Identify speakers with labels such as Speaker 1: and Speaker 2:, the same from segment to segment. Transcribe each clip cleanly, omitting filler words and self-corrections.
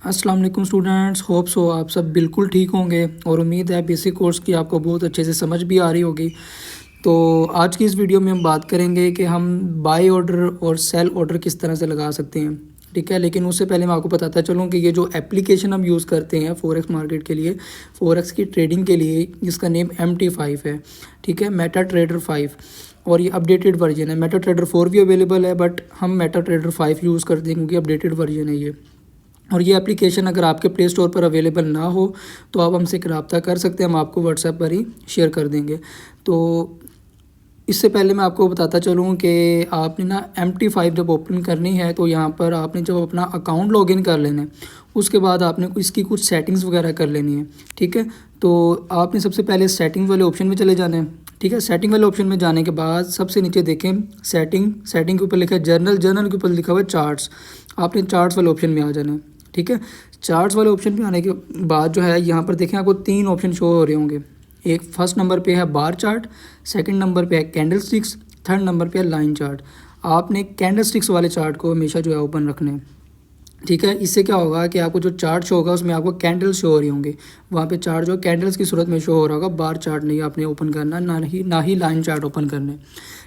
Speaker 1: अस्सलाम वालेकुम students, hope so आप सब बिल्कुल ठीक होंगे और उम्मीद है बेसिक कोर्स की आपको बहुत अच्छे से समझ भी आ रही होगी। तो आज की इस वीडियो में हम बात करेंगे कि हम बाय ऑर्डर और सेल ऑर्डर किस तरह से लगा सकते हैं। ठीक है, लेकिन उससे पहले मैं आपको बताता चलूँ कि ये जो एप्लीकेशन हम यूज़ करते हैं फॉरेक्स मार्केट के लिए, फॉरेक्स की ट्रेडिंग के लिए, इसका नेम MT5 है। ठीक है, मेटा ट्रेडर 5, और ये अपडेटेड वर्जन है। मेटा ट्रेडर 4 भी अवेलेबल है, बट हम मेटा ट्रेडर 5 यूज़ करते हैं क्योंकि अपडेटेड वर्जन है ये। और ये एप्लीकेशन अगर आपके प्ले स्टोर पर अवेलेबल ना हो तो आप हमसे रब्ता कर सकते हैं, हम आपको व्हाट्सएप पर ही शेयर कर देंगे। तो इससे पहले मैं आपको बताता चलूँ कि आपने ना MT5 जब ओपन करनी है तो यहाँ पर आपने जब अपना अकाउंट लॉगिन कर लेना है, उसके बाद आपने इसकी कुछ सेटिंग्स वगैरह कर लेनी है। ठीक है, तो आपने सबसे पहले सेटिंग्स वाले ऑप्शन में चले जाना है। ठीक है, सेटिंग वाले ऑप्शन में जाने के बाद सबसे नीचे देखें सेटिंग के ऊपर लिखा है जर्नल के ऊपर लिखा हुआ है चार्ट्स। आपने चार्ट्स वाले ऑप्शन में आ जाना है। ठीक है, चार्ट्स वाले ऑप्शन पे आने के बाद जो है यहाँ पर देखें आपको 3 ऑप्शन शो हो रहे होंगे। एक फर्स्ट नंबर पे है बार चार्ट, सेकंड नंबर पे है कैंडल स्टिक्स, थर्ड नंबर पे है लाइन चार्ट। आपने कैंडल स्टिक्स वाले चार्ट को हमेशा जो है ओपन रखने हैं। ठीक है, इससे क्या होगा कि आपको जो चार्ट शो होगा उसमें आपको कैंडल्स शो हो रही होंगी। वहाँ पे चार्ट जो कैंडल्स की सूरत में शो हो रहा होगा, बार चार्ट नहीं आपने ओपन करना, ना ही लाइन चार्ट ओपन करने।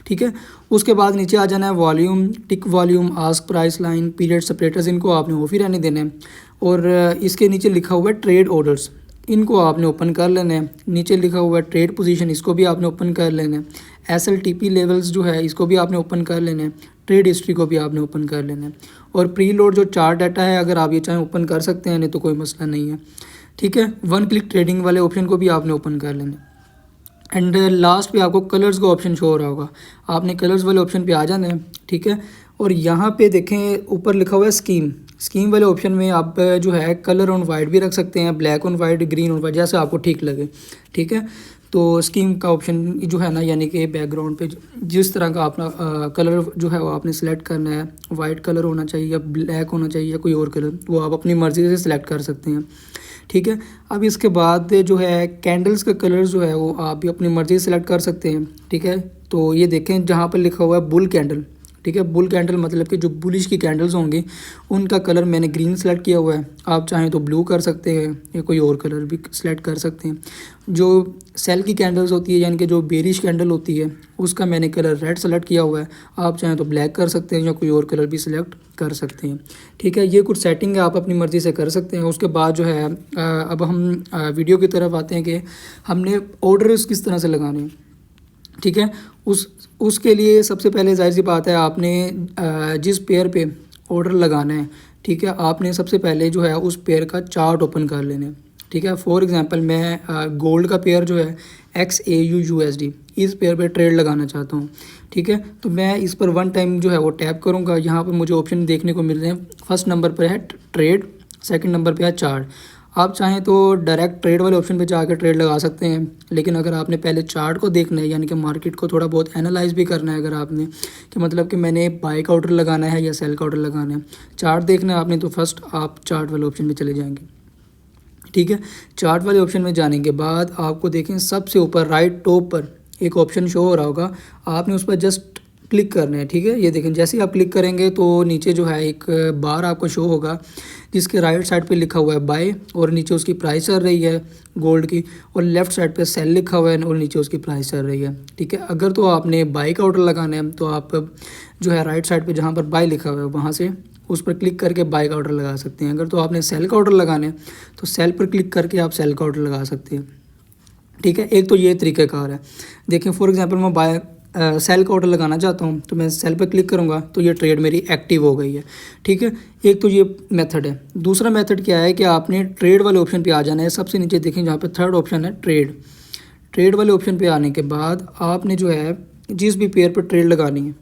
Speaker 1: ठीक है, उसके बाद नीचे आ जाना है volume, tick volume, ask price line, period separators, इनको आपने ऑफ ही रहने देने हैं। और इसके नीचे लिखा हुआ है ट्रेड ऑर्डर्स, इनको आपने ओपन कर लेना है। नीचे लिखा हुआ है ट्रेड पोजीशन, इसको भी आपने ओपन कर लेना है। SLTP लेवल्स जो है इसको भी आपने ओपन कर लेना है। ट्रेड हिस्ट्री को भी आपने ओपन कर लेना है। और प्री लोड जो चार्ट डाटा है अगर आप ये चाहें ओपन कर सकते हैं, नहीं तो कोई मसला नहीं है। ठीक है, वन क्लिक ट्रेडिंग वाले ऑप्शन को भी आपने ओपन कर लेना है। एंड लास्ट पे आपको कलर्स का ऑप्शन शो हो रहा होगा, आपने कलर्स वाले ऑप्शन पे आ जाना है। ठीक है, और यहाँ पे देखें ऊपर लिखा हुआ है स्कीम वाले ऑप्शन में आप जो है कलर ऑन वाइट भी रख सकते हैं, black on white, green on white, जैसे आपको ठीक लगे। ठीक है, तो स्कीम का ऑप्शन जो है ना, यानी कि बैकग्राउंड पे जिस तरह का अपना कलर जो है वो आपने सेलेक्ट करना है, वाइट कलर होना चाहिए या ब्लैक होना चाहिए या कोई और कलर, वो आप अपनी मर्ज़ी से सिलेक्ट कर सकते हैं। ठीक है, अब इसके बाद जो है कैंडल्स का कलर जो है वो आप भी अपनी मर्ज़ी से सिलेक्ट कर सकते हैं। ठीक है, तो ये देखें जहाँ पर लिखा हुआ है बुल कैंडल। ठीक है, बुल कैंडल मतलब कि जो बुलिश की कैंडल्स होंगी उनका कलर मैंने ग्रीन सेलेक्ट किया हुआ है। आप चाहें तो ब्लू कर सकते हैं या कोई और कलर भी सेलेक्ट कर सकते हैं। जो सेल की कैंडल्स होती है यानी कि जो बेरिश कैंडल होती है उसका मैंने कलर रेड सेलेक्ट किया हुआ है। आप चाहें तो ब्लैक कर सकते हैं या कोई और कलर भी सिलेक्ट कर सकते हैं। ठीक है, ये कुछ सेटिंग है, आप अपनी मर्ज़ी से कर सकते हैं। उसके बाद जो है अब हम वीडियो की तरफ आते हैं कि हमने ऑर्डर्स किस तरह से लगाने हैं। ठीक है, उसके लिए सबसे पहले जाहिर सी बात है आपने जिस पेयर पे ऑर्डर लगाना है, ठीक है, आपने सबसे पहले जो है उस पेयर का चार्ट ओपन कर लेना है। ठीक है, फॉर एग्जांपल मैं गोल्ड का पेयर जो है XAUUSD, इस पेयर पे ट्रेड लगाना चाहता हूँ। ठीक है, तो मैं इस पर वन टाइम जो है वो टैप करूँगा। यहाँ पर मुझे ऑप्शन देखने को मिल रहे हैं। फर्स्ट नंबर पर है ट्रेड, सेकंड नंबर पे है चार्ट। आप चाहें तो डायरेक्ट ट्रेड वाले ऑप्शन पे जाकर ट्रेड लगा सकते हैं, लेकिन अगर आपने पहले चार्ट को देखना है यानी कि मार्केट को थोड़ा बहुत एनालाइज भी करना है, अगर आपने कि मतलब कि मैंने बाई का ऑर्डर लगाना है या सेल का ऑर्डर लगाना है, चार्ट देखना है आपने, तो फर्स्ट आप चार्ट वाले ऑप्शन में चले जाएंगे। ठीक है, चार्ट वाले ऑप्शन में जाने के बाद आपको देखें सबसे ऊपर राइट टॉप पर एक ऑप्शन शो हो रहा होगा, आपने उस पर जस्ट क्लिक करना है। ठीक है, ये देखें जैसे ही आप क्लिक करेंगे तो नीचे जो है एक बार आपको शो होगा जिसके राइट साइड पे लिखा हुआ है बाय और नीचे उसकी प्राइस चल रही है गोल्ड की, और लेफ़्ट साइड पे सेल लिखा हुआ है और नीचे उसकी प्राइस चल रही है। ठीक है, अगर तो आपने बाय का ऑर्डर लगाना है तो आप जो है राइट साइड पे जहाँ पर बाय लिखा हुआ है वहाँ से उस पर क्लिक करके बाय का ऑर्डर लगा सकते हैं। अगर तो आपने सेल का ऑर्डर लगाना है तो सेल पर क्लिक करके आप सेल का ऑर्डर लगा सकते हैं। ठीक है, एक तो ये तरीक़ाकार है। देखें फॉर एग्जांपल मैं बाय सेल का ऑर्डर लगाना चाहता हूँ तो मैं सेल पर क्लिक करूँगा तो ये ट्रेड मेरी एक्टिव हो गई है। ठीक है, एक तो ये मेथड है। दूसरा मेथड क्या है कि आपने ट्रेड वाले ऑप्शन पे आ जाना है। सबसे नीचे देखें जहाँ पे थर्ड ऑप्शन है ट्रेड वाले ऑप्शन पे आने के बाद आपने जो है जिस भी पेयर पर ट्रेड लगानी है,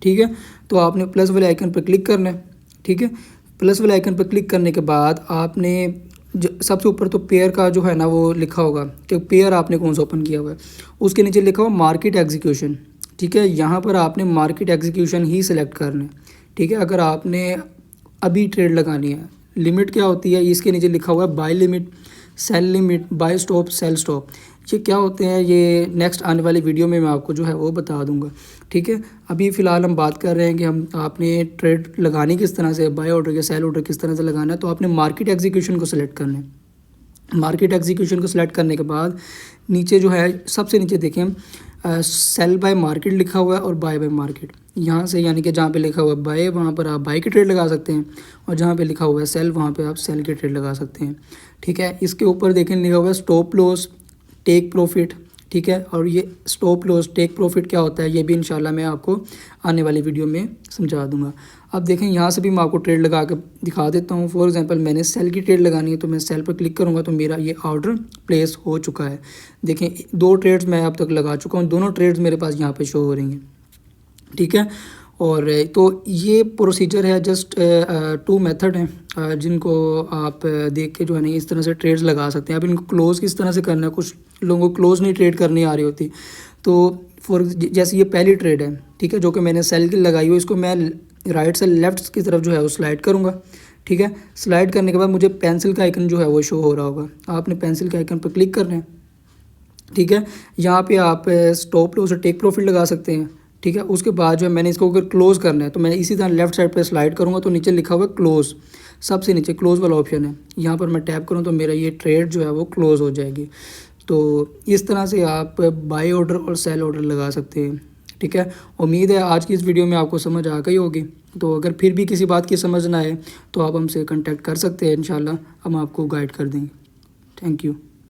Speaker 1: ठीक है, तो आपने प्लस वाले आइकन पर क्लिक करना है। ठीक है, प्लस वाले आइकन पर क्लिक करने के बाद आपने सबसे ऊपर तो पेयर का जो है ना वो लिखा होगा कि पेयर आपने कौन सा ओपन किया हुआ है, उसके नीचे लिखा हुआ मार्केट एग्जीक्यूशन। ठीक है, यहाँ पर आपने मार्केट एग्जीक्यूशन ही सिलेक्ट करना है। ठीक है, अगर आपने अभी ट्रेड लगानी है, लिमिट क्या होती है इसके नीचे लिखा हुआ है buy limit, sell limit, buy stop, sell stop. ये क्या होते हैं ये नेक्स्ट आने वाली वीडियो में मैं आपको जो है वो बता दूंगा। ठीक है, अभी फ़िलहाल हम बात कर रहे हैं कि हम आपने ट्रेड लगानी किस तरह से, बाय ऑर्डर या सेल ऑर्डर किस तरह से लगाना है। तो आपने मार्केट एग्जीक्यूशन को सिलेक्ट करना है। मार्केट एग्जीक्यूशन को सिलेक्ट करने के बाद नीचे जो है सबसे नीचे देखें सेल बाय मार्केट लिखा हुआ है और बाय बाय मार्केट। यहाँ से यानी कि जहाँ पे लिखा हुआ है बाय वहाँ पर आप बाय की ट्रेड लगा सकते हैं, और जहाँ पे लिखा हुआ है सेल वहाँ पे आप सेल की ट्रेड लगा सकते हैं। ठीक है, इसके ऊपर देखें लिखा हुआ है स्टॉप लॉस टेक प्रॉफिट। ठीक है, और ये स्टॉप लॉस टेक प्रॉफिट क्या होता है ये भी इंशाल्लाह मैं आपको आने वाली वीडियो में समझा दूंगा। अब देखें यहाँ से भी मैं आपको ट्रेड लगा के दिखा देता हूँ। फॉर एग्जांपल मैंने सेल की ट्रेड लगानी है तो मैं सेल पर क्लिक करूँगा तो मेरा ये ऑर्डर प्लेस हो चुका है। देखें 2 ट्रेड्स मैं अब तक लगा चुका हूँ, दोनों ट्रेड्स मेरे पास यहाँ पे शो हो रही हैं। ठीक है, और तो ये प्रोसीजर है, जस्ट 2 मेथड हैं जिनको आप देख के जो है ना इस तरह से ट्रेड्स लगा सकते हैं। अब इनको क्लोज़ किस तरह से करना है, कुछ लोगों को क्लोज़ नहीं ट्रेड करनी आ रही होती। तो जैसे ये पहली ट्रेड है, ठीक है, जो कि मैंने सेल की लगाई हुई, इसको मैं राइट से लेफ़्ट की तरफ जो है वो स्लाइड करूँगा। ठीक है, स्लाइड करने के बाद मुझे पेंसिल का आइकन जो है वो शो हो रहा होगा, आपने पेंसिल के आइकन पर क्लिक करना है। ठीक है, यहाँ पे आप स्टॉप लॉस और टेक प्रॉफिट लगा सकते हैं। ठीक है, उसके बाद जो है मैंने इसको अगर क्लोज़ करना है तो मैं इसी तरह लेफ्ट साइड पे स्लाइड करूँगा तो नीचे लिखा हुआ है क्लोज़, सबसे नीचे क्लोज़ वाला ऑप्शन है, यहाँ पर मैं टैप करूँ तो मेरा ये ट्रेड जो है वो क्लोज़ हो जाएगी। तो इस तरह से आप बाय ऑर्डर और सेल ऑर्डर लगा सकते हैं। ठीक है, उम्मीद है आज की इस वीडियो में आपको समझ आ गई होगी। तो अगर फिर भी किसी बात की समझ ना आए तो आप हमसे कॉन्टैक्ट कर सकते हैं, इंशाल्लाह हम आपको गाइड कर देंगे। Thank you.